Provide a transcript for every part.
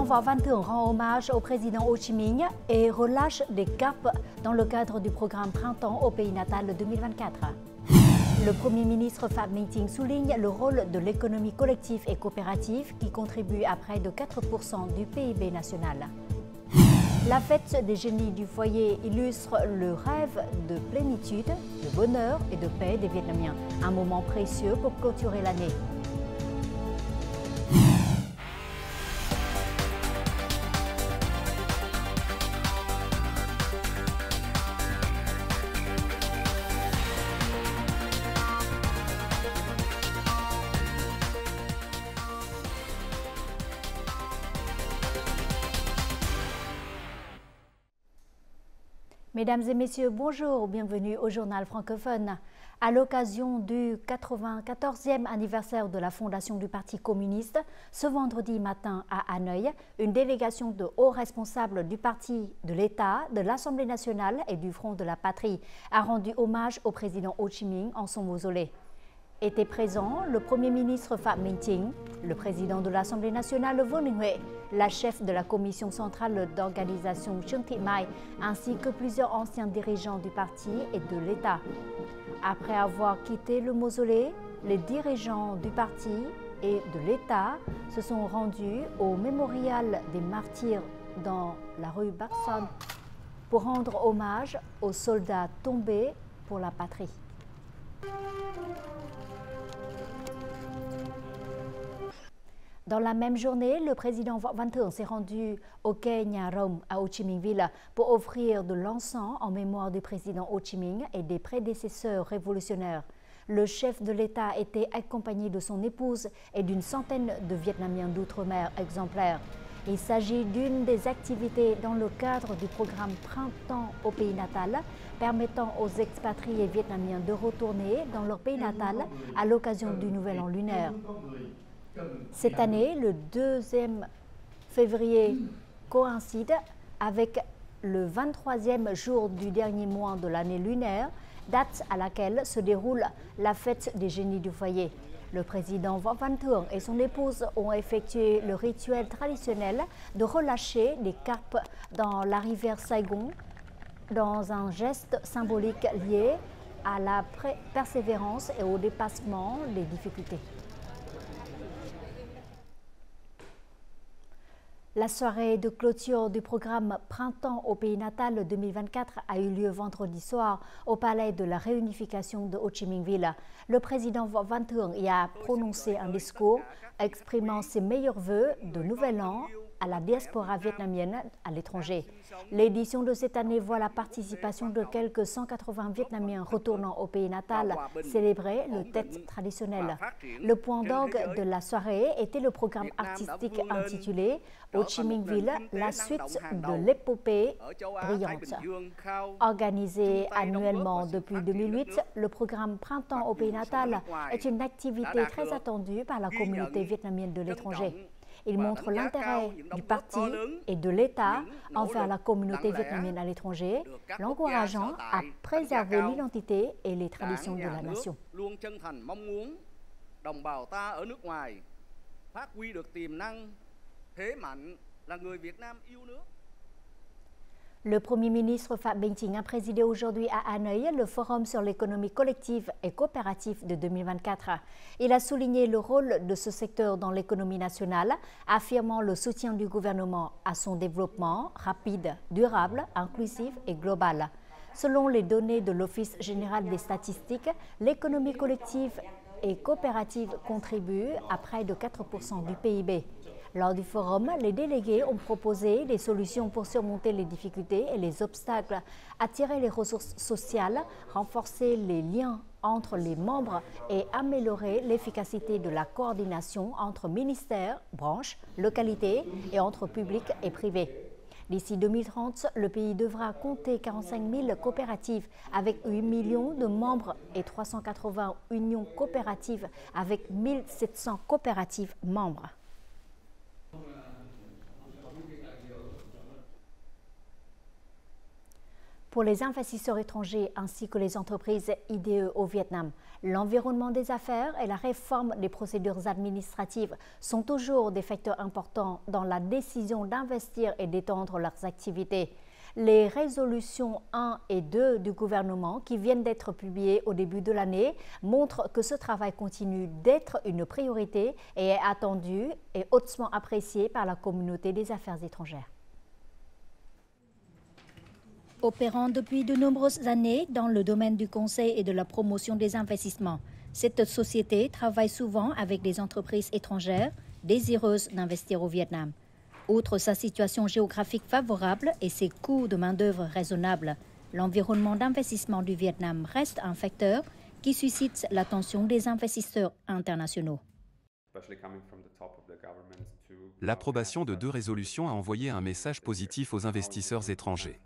Võ Văn Thưởng rend hommage au président Ho Chi Minh et relâche des carpes dans le cadre du programme Printemps au pays natal 2024. Le Premier ministre Phạm Minh Chính souligne le rôle de l'économie collective et coopérative qui contribue à près de 4% du PIB national. La fête des génies du foyer illustre le rêve de plénitude, de bonheur et de paix des Vietnamiens, un moment précieux pour clôturer l'année. Mesdames et messieurs, bonjour, bienvenue au journal francophone. À l'occasion du 94e anniversaire de la fondation du Parti communiste, ce vendredi matin à Hanoï, une délégation de hauts responsables du Parti, de l'État, de l'Assemblée nationale et du Front de la Patrie a rendu hommage au président Ho Chi Minh en son mausolée. Étaient présents le Premier ministre Phạm Minh Chính, le président de l'Assemblée nationale Vương Đình Huệ, la chef de la commission centrale d'organisation Trương Thị Mai, ainsi que plusieurs anciens dirigeants du parti et de l'État. Après avoir quitté le mausolée, les dirigeants du parti et de l'État se sont rendus au mémorial des martyrs dans la rue Bắc pour rendre hommage aux soldats tombés pour la patrie. Dans la même journée, le président Võ Văn Thưởng s'est rendu au quai Nhà Rồng à Ho Chi Minh Ville pour offrir de l'encens en mémoire du président Ho Chi Minh et des prédécesseurs révolutionnaires. Le chef de l'État était accompagné de son épouse et d'une centaine de Vietnamiens d'outre-mer exemplaires. Il s'agit d'une des activités dans le cadre du programme Printemps au pays natal, permettant aux expatriés vietnamiens de retourner dans leur pays natal à l'occasion du Nouvel An lunaire. Cette année, le 2e février coïncide avec le 23e jour du dernier mois de l'année lunaire, date à laquelle se déroule la fête des génies du foyer. Le président Võ Văn Thưởng et son épouse ont effectué le rituel traditionnel de relâcher les carpes dans la rivière Saigon dans un geste symbolique lié à la persévérance et au dépassement des difficultés. La soirée de clôture du programme Printemps au pays natal 2024 a eu lieu vendredi soir au palais de la réunification de Ho Chi Minh Ville. Le président Võ Văn Thưởng y a prononcé un discours exprimant ses meilleurs vœux de Nouvel An à la diaspora vietnamienne à l'étranger. L'édition de cette année voit la participation de quelques 180 Vietnamiens retournant au pays natal célébrer le Tết traditionnel. Le point d'orgue de la soirée était le programme artistique intitulé Ho Chi Minh Ville, la suite de l'épopée brillante. Organisé annuellement depuis 2008, le programme Printemps au pays natal est une activité très attendue par la communauté vietnamienne de l'étranger. Il montre l'intérêt du parti et de l'État envers la communauté vietnamienne à l'étranger, l'encourageant à préserver l'identité et les traditions de la nation. Le Premier ministre Phạm Minh Chính a présidé aujourd'hui à Hanoï le Forum sur l'économie collective et coopérative de 2024. Il a souligné le rôle de ce secteur dans l'économie nationale, affirmant le soutien du gouvernement à son développement rapide, durable, inclusif et global. Selon les données de l'Office général des statistiques, l'économie collective et coopérative contribue à près de 4% du PIB. Lors du forum, les délégués ont proposé des solutions pour surmonter les difficultés et les obstacles, attirer les ressources sociales, renforcer les liens entre les membres et améliorer l'efficacité de la coordination entre ministères, branches, localités et entre public et privé. D'ici 2030, le pays devra compter 45 000 coopératives avec 8 millions de membres et 380 unions coopératives avec 1 700 coopératives membres. Pour les investisseurs étrangers ainsi que les entreprises IDE au Vietnam, l'environnement des affaires et la réforme des procédures administratives sont toujours des facteurs importants dans la décision d'investir et d'étendre leurs activités. Les résolutions 1 et 2 du gouvernement qui viennent d'être publiées au début de l'année montrent que ce travail continue d'être une priorité et est attendu et hautement apprécié par la communauté des affaires étrangères. Opérant depuis de nombreuses années dans le domaine du conseil et de la promotion des investissements, cette société travaille souvent avec des entreprises étrangères désireuses d'investir au Vietnam. Outre sa situation géographique favorable et ses coûts de main-d'œuvre raisonnables, l'environnement d'investissement du Vietnam reste un facteur qui suscite l'attention des investisseurs internationaux. L'approbation de 2 résolutions a envoyé un message positif aux investisseurs étrangers.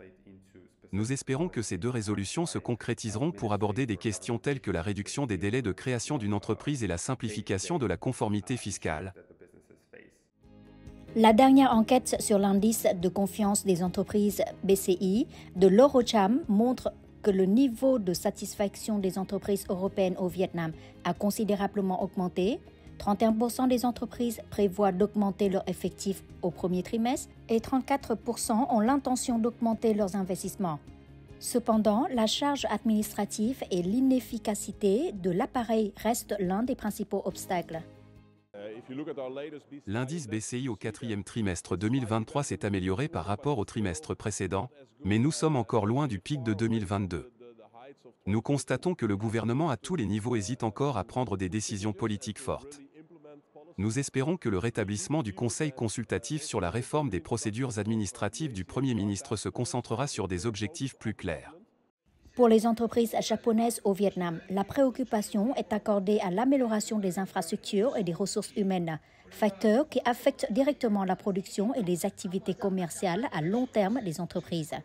Nous espérons que ces 2 résolutions se concrétiseront pour aborder des questions telles que la réduction des délais de création d'une entreprise et la simplification de la conformité fiscale. La dernière enquête sur l'indice de confiance des entreprises BCI de l'Eurocham montre que le niveau de satisfaction des entreprises européennes au Vietnam a considérablement augmenté. 31% des entreprises prévoient d'augmenter leurs effectifs au premier trimestre et 34% ont l'intention d'augmenter leurs investissements. Cependant, la charge administrative et l'inefficacité de l'appareil restent l'un des principaux obstacles. L'indice BCI au 4e trimestre 2023 s'est amélioré par rapport au trimestre précédent, mais nous sommes encore loin du pic de 2022. Nous constatons que le gouvernement à tous les niveaux hésite encore à prendre des décisions politiques fortes. Nous espérons que le rétablissement du Conseil consultatif sur la réforme des procédures administratives du Premier ministre se concentrera sur des objectifs plus clairs. Pour les entreprises japonaises au Vietnam, la préoccupation est accordée à l'amélioration des infrastructures et des ressources humaines, facteurs qui affectent directement la production et les activités commerciales à long terme des entreprises.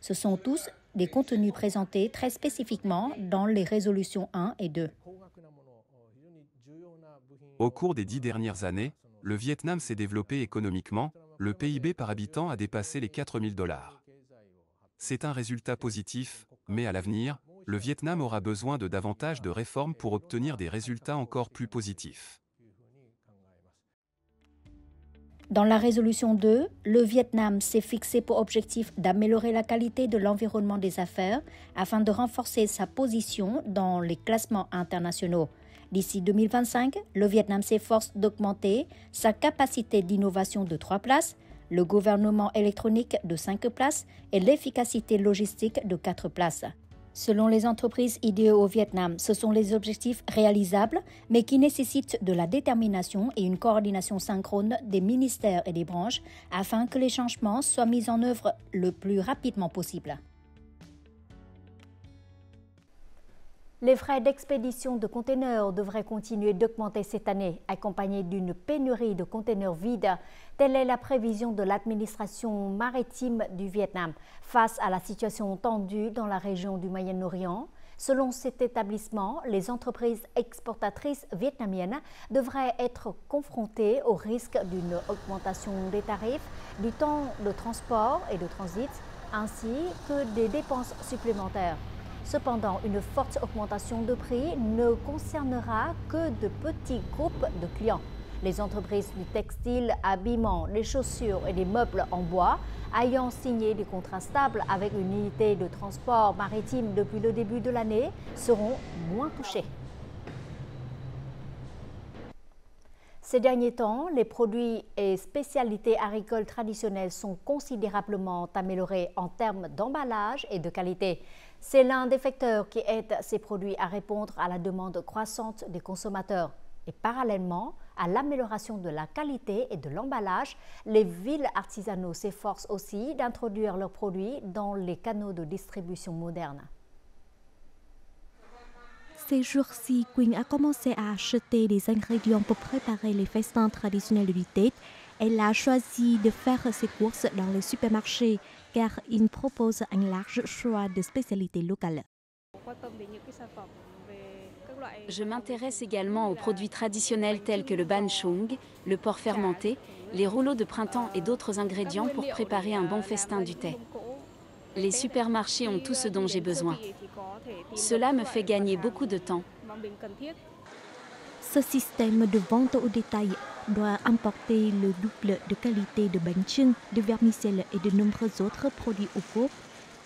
Ce sont tous des contenus présentés très spécifiquement dans les résolutions 1 et 2. Au cours des 10 dernières années, le Vietnam s'est développé économiquement, le PIB par habitant a dépassé les $4 000. C'est un résultat positif, mais à l'avenir, le Vietnam aura besoin de davantage de réformes pour obtenir des résultats encore plus positifs. Dans la résolution 2, le Vietnam s'est fixé pour objectif d'améliorer la qualité de l'environnement des affaires afin de renforcer sa position dans les classements internationaux. D'ici 2025, le Vietnam s'efforce d'augmenter sa capacité d'innovation de 3 places, le gouvernement électronique de 5 places et l'efficacité logistique de 4 places. Selon les entreprises IDE au Vietnam, ce sont les objectifs réalisables, mais qui nécessitent de la détermination et une coordination synchrone des ministères et des branches afin que les changements soient mis en œuvre le plus rapidement possible. Les frais d'expédition de conteneurs devraient continuer d'augmenter cette année, accompagnés d'une pénurie de conteneurs vides. Telle est la prévision de l'administration maritime du Vietnam face à la situation tendue dans la région du Moyen-Orient. Selon cet établissement, les entreprises exportatrices vietnamiennes devraient être confrontées au risque d'une augmentation des tarifs, du temps de transport et de transit, ainsi que des dépenses supplémentaires. Cependant, une forte augmentation de prix ne concernera que de petits groupes de clients. Les entreprises du textile, habillement, des chaussures et des meubles en bois ayant signé des contrats stables avec une unité de transport maritime depuis le début de l'année seront moins touchés. Ces derniers temps, les produits et spécialités agricoles traditionnelles sont considérablement améliorés en termes d'emballage et de qualité. C'est l'un des facteurs qui aide ces produits à répondre à la demande croissante des consommateurs. Et parallèlement à l'amélioration de la qualité et de l'emballage, les villes artisanaux s'efforcent aussi d'introduire leurs produits dans les canaux de distribution modernes. Ces jours-ci, Queen a commencé à acheter des ingrédients pour préparer les festins traditionnels du Tết. Elle a choisi de faire ses courses dans les supermarchés car ils proposent un large choix de spécialités locales. Je m'intéresse également aux produits traditionnels tels que le ban chung, le porc fermenté, les rouleaux de printemps et d'autres ingrédients pour préparer un bon festin du thé. Les supermarchés ont tout ce dont j'ai besoin. Cela me fait gagner beaucoup de temps. Ce système de vente au détail doit importer le double de qualité de bánh chưng, de vermicelle et de nombreux autres produits au cours,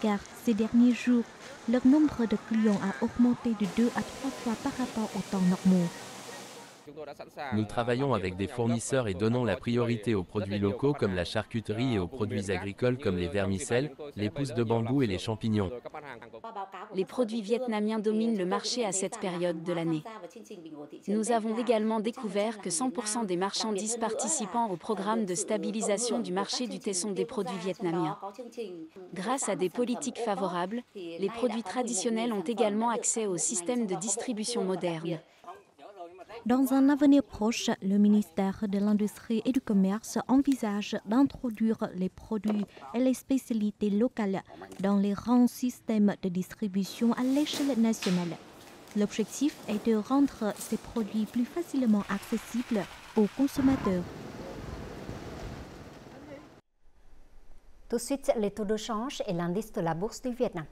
car ces derniers jours, leur nombre de clients a augmenté de 2 à 3 fois par rapport aux temps normaux. Nous travaillons avec des fournisseurs et donnons la priorité aux produits locaux comme la charcuterie et aux produits agricoles comme les vermicelles, les pousses de bambou et les champignons. Les produits vietnamiens dominent le marché à cette période de l'année. Nous avons également découvert que 100% des marchandises participant au programme de stabilisation du marché du thé sont des produits vietnamiens. Grâce à des politiques favorables, les produits traditionnels ont également accès au système de distribution moderne. Dans un avenir proche, le ministère de l'Industrie et du Commerce envisage d'introduire les produits et les spécialités locales dans les grands systèmes de distribution à l'échelle nationale. L'objectif est de rendre ces produits plus facilement accessibles aux consommateurs. Tout de suite, les taux de change et l'indice de la bourse du Vietnam.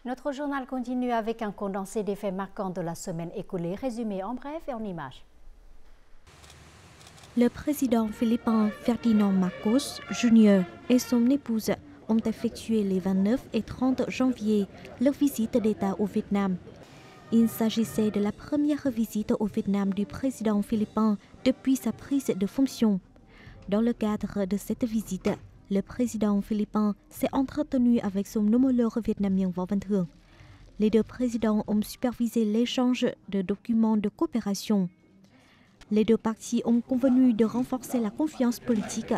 Notre journal continue avec un condensé des faits marquants de la semaine écoulée, résumé en bref et en images. Le président philippin Ferdinand Marcos Jr. et son épouse ont effectué les 29 et 30 janvier leur visite d'État au Vietnam. Il s'agissait de la première visite au Vietnam du président philippin depuis sa prise de fonction. Dans le cadre de cette visite, le président philippin s'est entretenu avec son homologue vietnamien Võ Văn Thưởng. Les deux présidents ont supervisé l'échange de documents de coopération. Les deux parties ont convenu de renforcer la confiance politique,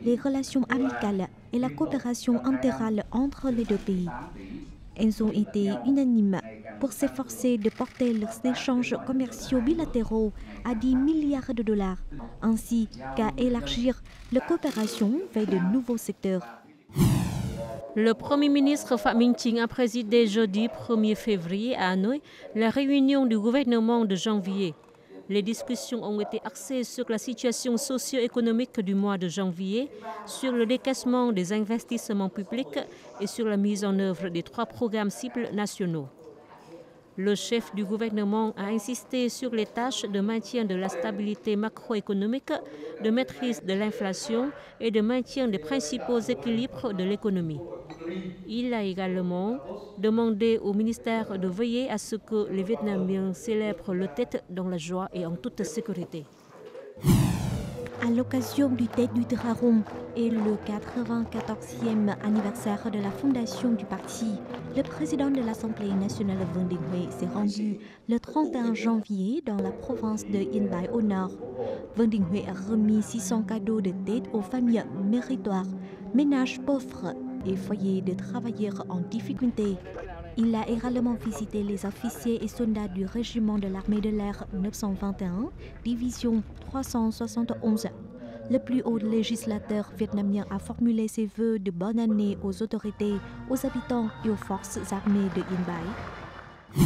les relations amicales et la coopération intégrale entre les deux pays. Elles ont été unanimes pour s'efforcer de porter leurs échanges commerciaux bilatéraux à 10 milliards de dollars, ainsi qu'à élargir la coopération vers de nouveaux secteurs. Le Premier ministre Phạm Minh Chính a présidé jeudi 1er février à Hanoï la réunion du gouvernement de janvier. Les discussions ont été axées sur la situation socio-économique du mois de janvier, sur le décaissement des investissements publics et sur la mise en œuvre des 3 programmes cibles nationaux. Le chef du gouvernement a insisté sur les tâches de maintien de la stabilité macroéconomique, de maîtrise de l'inflation et de maintien des principaux équilibres de l'économie. Il a également demandé au ministère de veiller à ce que les Vietnamiens célèbrent le Tết dans la joie et en toute sécurité. À l'occasion du Tết du Dragon et le 94e anniversaire de la fondation du parti, le président de l'Assemblée nationale Vương Đình Huệ s'est rendu le 31 janvier dans la province de Yên Bái au nord. Vương Đình Huệ a remis 600 cadeaux de Tết aux familles méritoires, ménages pauvres et foyers de travailleurs en difficulté. Il a également visité les officiers et soldats du régiment de l'armée de l'air 921, division 371. Le plus haut législateur vietnamien a formulé ses vœux de bonne année aux autorités, aux habitants et aux forces armées de Yên Bái.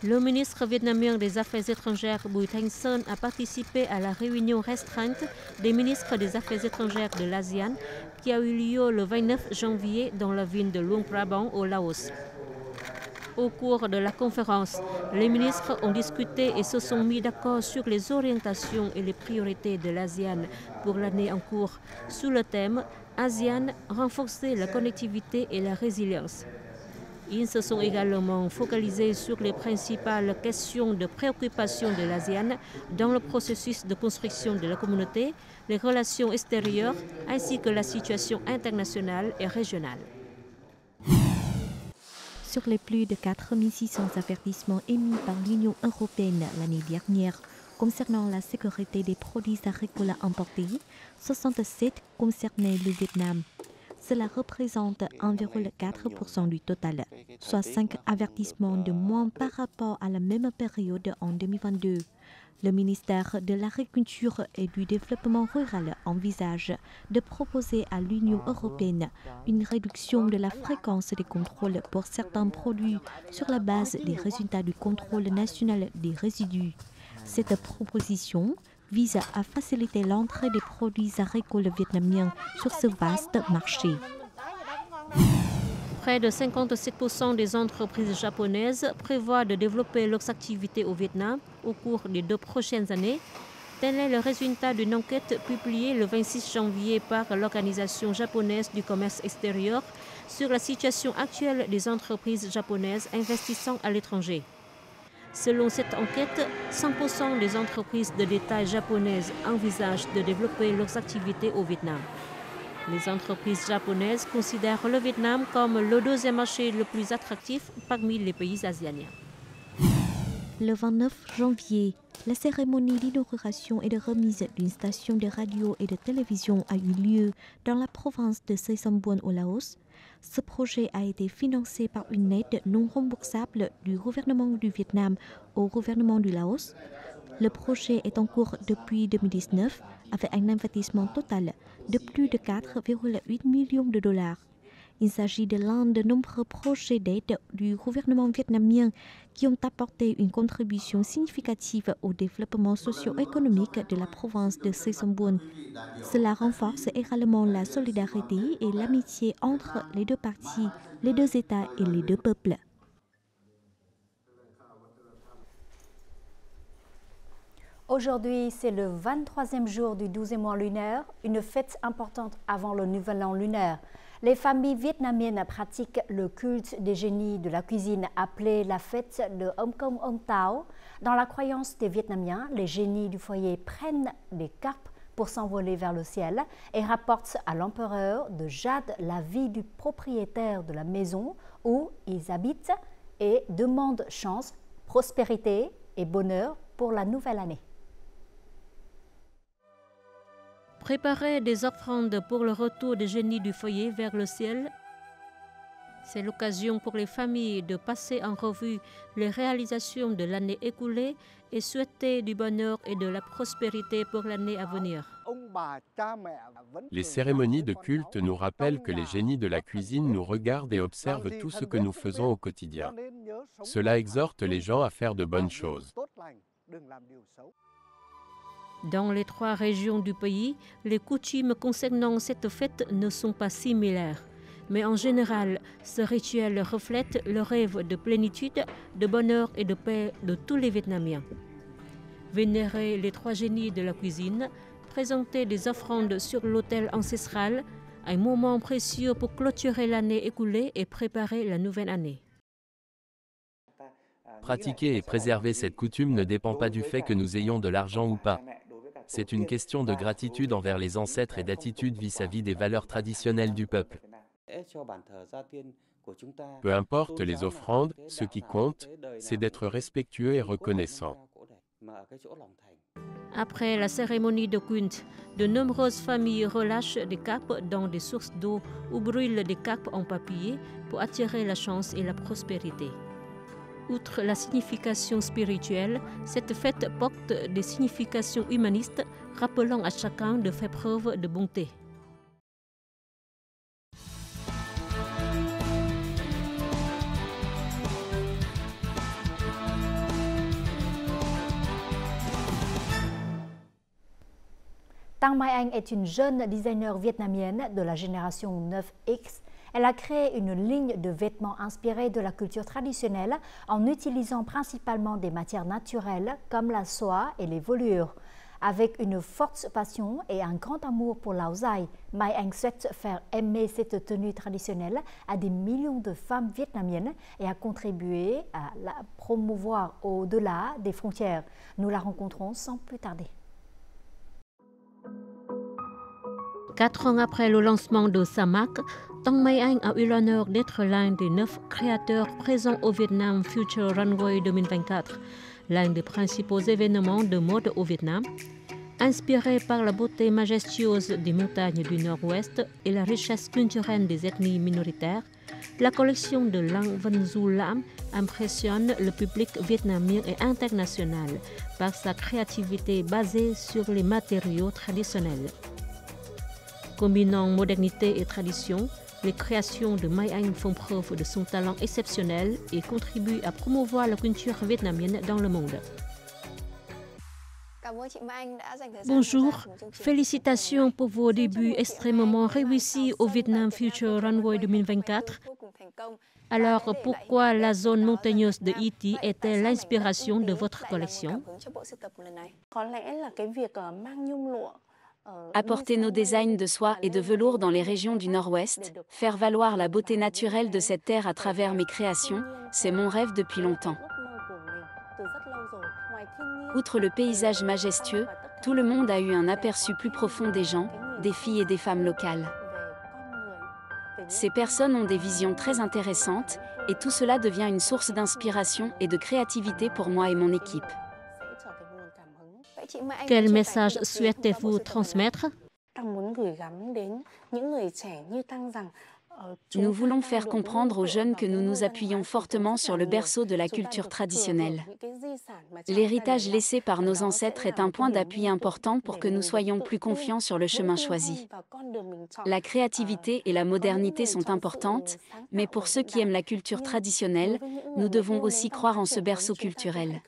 Le ministre vietnamien des Affaires étrangères Bùi Thanh Sơn a participé à la réunion restreinte des ministres des Affaires étrangères de l'ASEAN qui a eu lieu le 29 janvier dans la ville de Luang Prabang au Laos. Au cours de la conférence, les ministres ont discuté et se sont mis d'accord sur les orientations et les priorités de l'ASEAN pour l'année en cours, sous le thème ASEAN, renforcer la connectivité et la résilience. Ils se sont également focalisés sur les principales questions de préoccupation de l'ASEAN dans le processus de construction de la communauté, les relations extérieures ainsi que la situation internationale et régionale. Sur les plus de 4600 avertissements émis par l'Union européenne l'année dernière concernant la sécurité des produits agricoles importés, 67 concernaient le Vietnam. Cela représente environ 4% du total, soit 5 avertissements de moins par rapport à la même période en 2022. Le ministère de l'Agriculture et du Développement rural envisage de proposer à l'Union européenne une réduction de la fréquence des contrôles pour certains produits sur la base des résultats du contrôle national des résidus. Cette proposition vise à faciliter l'entrée des produits agricoles vietnamiens sur ce vaste marché. Près de 57% des entreprises japonaises prévoient de développer leurs activités au Vietnam au cours des 2 prochaines années. Tel est le résultat d'une enquête publiée le 26 janvier par l'Organisation japonaise du commerce extérieur sur la situation actuelle des entreprises japonaises investissant à l'étranger. Selon cette enquête, 100% des entreprises de détail japonaises envisagent de développer leurs activités au Vietnam. Les entreprises japonaises considèrent le Vietnam comme le 2e marché le plus attractif parmi les pays asiatiques. Le 29 janvier, la cérémonie d'inauguration et de remise d'une station de radio et de télévision a eu lieu dans la province de Say Som Buon au Laos. Ce projet a été financé par une aide non remboursable du gouvernement du Vietnam au gouvernement du Laos. Le projet est en cours depuis 2019 avec un investissement total de plus de 4,8 millions de dollars. Il s'agit de l'un de nombreux projets d'aide du gouvernement vietnamien qui ont apporté une contribution significative au développement socio-économique de la province de Say Som Buon. Cela renforce également la solidarité et l'amitié entre les deux parties, les deux États et les deux peuples. Aujourd'hui, c'est le 23e jour du 12e mois lunaire, une fête importante avant le nouvel an lunaire. Les familles vietnamiennes pratiquent le culte des génies de la cuisine appelé la fête de Ông Công Ông Táo. Dans la croyance des Vietnamiens, les génies du foyer prennent des carpes pour s'envoler vers le ciel et rapportent à l'empereur de Jade la vie du propriétaire de la maison où ils habitent et demandent chance, prospérité et bonheur pour la nouvelle année. Préparer des offrandes pour le retour des génies du foyer vers le ciel, c'est l'occasion pour les familles de passer en revue les réalisations de l'année écoulée et souhaiter du bonheur et de la prospérité pour l'année à venir. Les cérémonies de culte nous rappellent que les génies de la cuisine nous regardent et observent tout ce que nous faisons au quotidien. Cela exhorte les gens à faire de bonnes choses. Dans les 3 régions du pays, les coutumes concernant cette fête ne sont pas similaires. Mais en général, ce rituel reflète le rêve de plénitude, de bonheur et de paix de tous les Vietnamiens. Vénérer les 3 génies de la cuisine, présenter des offrandes sur l'autel ancestral, un moment précieux pour clôturer l'année écoulée et préparer la nouvelle année. Pratiquer et préserver cette coutume ne dépend pas du fait que nous ayons de l'argent ou pas. C'est une question de gratitude envers les ancêtres et d'attitude vis-à-vis des valeurs traditionnelles du peuple. Peu importe les offrandes, ce qui compte, c'est d'être respectueux et reconnaissant. Après la cérémonie de culte, de nombreuses familles relâchent des carpes dans des sources d'eau ou brûlent des carpes en papier pour attirer la chance et la prospérité. Outre la signification spirituelle, cette fête porte des significations humanistes, rappelant à chacun de faire preuve de bonté. Tang Mai Anh est une jeune designer vietnamienne de la génération 9X. Elle a créé une ligne de vêtements inspirés de la culture traditionnelle en utilisant principalement des matières naturelles comme la soie et les voilures. Avec une forte passion et un grand amour pour Lao Dai, Mai Anh souhaite faire aimer cette tenue traditionnelle à des millions de femmes vietnamiennes et à contribuer à la promouvoir au-delà des frontières. Nous la rencontrons sans plus tarder. 4 ans après le lancement de sa marque, Tang Mai Anh a eu l'honneur d'être l'un des 9 créateurs présents au Vietnam Future Runway 2024, l'un des principaux événements de mode au Vietnam. Inspiré par la beauté majestueuse des montagnes du Nord-Ouest et la richesse culturelle des ethnies minoritaires, la collection de Lang Van Du Lam impressionne le public vietnamien et international par sa créativité basée sur les matériaux traditionnels. Combinant modernité et tradition, les créations de Mai Anh font preuve de son talent exceptionnel et contribuent à promouvoir la culture vietnamienne dans le monde. Bonjour, félicitations pour vos débuts extrêmement réussis au Vietnam Future Runway 2024. Alors, pourquoi la zone montagneuse de Iti est-elle l'inspiration de votre collection? Apporter nos designs de soie et de velours dans les régions du Nord-Ouest, faire valoir la beauté naturelle de cette terre à travers mes créations, c'est mon rêve depuis longtemps. Outre le paysage majestueux, tout le monde a eu un aperçu plus profond des gens, des filles et des femmes locales. Ces personnes ont des visions très intéressantes, et tout cela devient une source d'inspiration et de créativité pour moi et mon équipe. Quel message souhaitez-vous transmettre? Nous voulons faire comprendre aux jeunes que nous nous appuyons fortement sur le berceau de la culture traditionnelle. L'héritage laissé par nos ancêtres est un point d'appui important pour que nous soyons plus confiants sur le chemin choisi. La créativité et la modernité sont importantes, mais pour ceux qui aiment la culture traditionnelle, nous devons aussi croire en ce berceau culturel.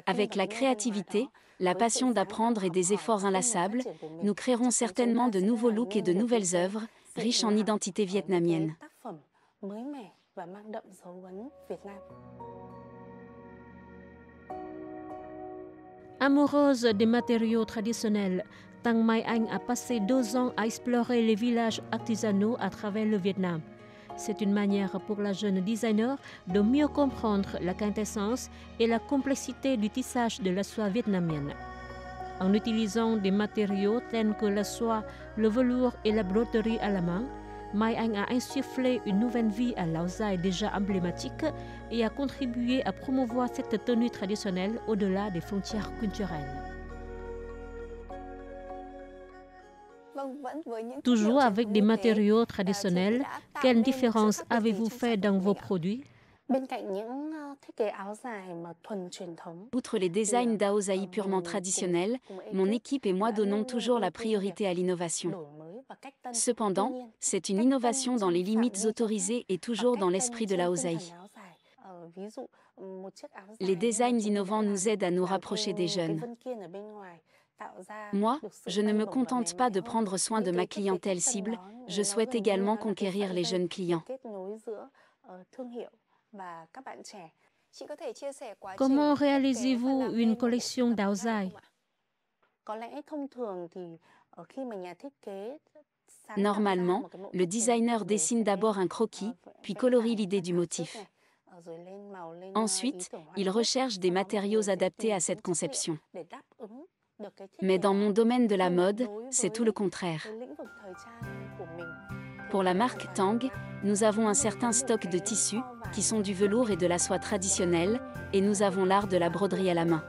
Avec la créativité, la passion d'apprendre et des efforts inlassables, nous créerons certainement de nouveaux looks et de nouvelles œuvres, riches en identité vietnamienne. Amoureuse des matériaux traditionnels, Tang Mai Anh a passé 2 ans à explorer les villages artisanaux à travers le Vietnam. C'est une manière pour la jeune designer de mieux comprendre la quintessence et la complexité du tissage de la soie vietnamienne. En utilisant des matériaux tels que la soie, le velours et la broderie à la main, Mai Anh a insufflé une nouvelle vie à Lao Dai déjà emblématique et a contribué à promouvoir cette tenue traditionnelle au-delà des frontières culturelles. Toujours avec des matériaux traditionnels, quelle différence avez-vous fait dans vos produits? Outre les designs d'Ao Dai purement traditionnels, mon équipe et moi donnons toujours la priorité à l'innovation. Cependant, c'est une innovation dans les limites autorisées et toujours dans l'esprit de l'Ao Dai. Les designs innovants nous aident à nous rapprocher des jeunes. Moi, je ne me contente pas de prendre soin de ma clientèle cible, je souhaite également conquérir les jeunes clients. Comment réalisez-vous une collection d'Ao Dai? Normalement, le designer dessine d'abord un croquis, puis colorie l'idée du motif. Ensuite, il recherche des matériaux adaptés à cette conception. Mais dans mon domaine de la mode, c'est tout le contraire. Pour la marque Tang, nous avons un certain stock de tissus, qui sont du velours et de la soie traditionnelle, et nous avons l'art de la broderie à la main.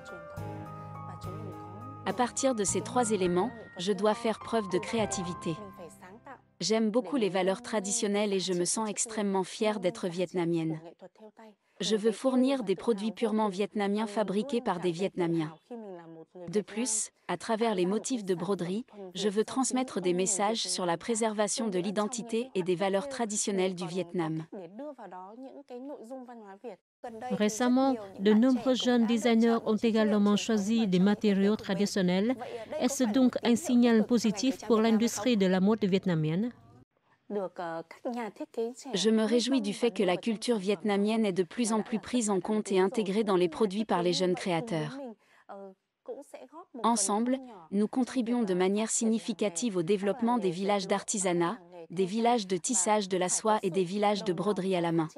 À partir de ces 3 éléments, je dois faire preuve de créativité. J'aime beaucoup les valeurs traditionnelles et je me sens extrêmement fière d'être vietnamienne. Je veux fournir des produits purement vietnamiens fabriqués par des Vietnamiens. De plus, à travers les motifs de broderie, je veux transmettre des messages sur la préservation de l'identité et des valeurs traditionnelles du Vietnam. Récemment, de nombreux jeunes designers ont également choisi des matériaux traditionnels. Est-ce donc un signal positif pour l'industrie de la mode vietnamienne? Je me réjouis du fait que la culture vietnamienne est de plus en plus prise en compte et intégrée dans les produits par les jeunes créateurs. Ensemble, nous contribuons de manière significative au développement des villages d'artisanat, des villages de tissage de la soie et des villages de broderie à la main.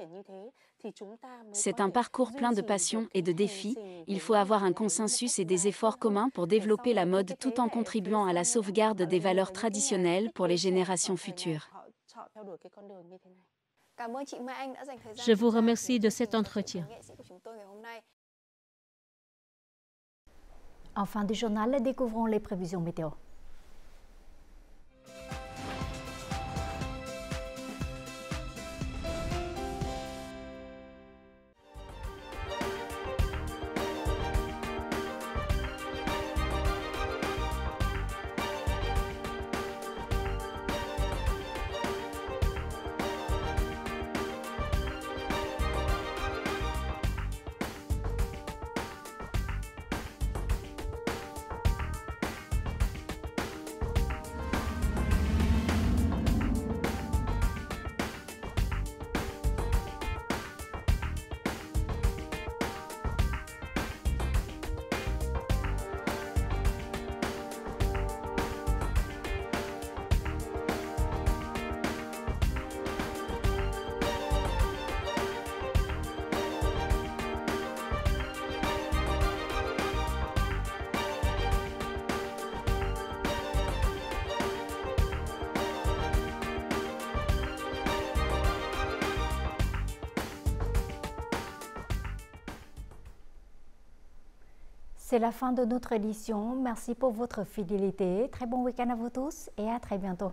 C'est un parcours plein de passion et de défis. Il faut avoir un consensus et des efforts communs pour développer la mode tout en contribuant à la sauvegarde des valeurs traditionnelles pour les générations futures. Je vous remercie de cet entretien. En fin du journal, découvrons les prévisions météo. C'est la fin de notre édition. Merci pour votre fidélité. Très bon week-end à vous tous et à très bientôt.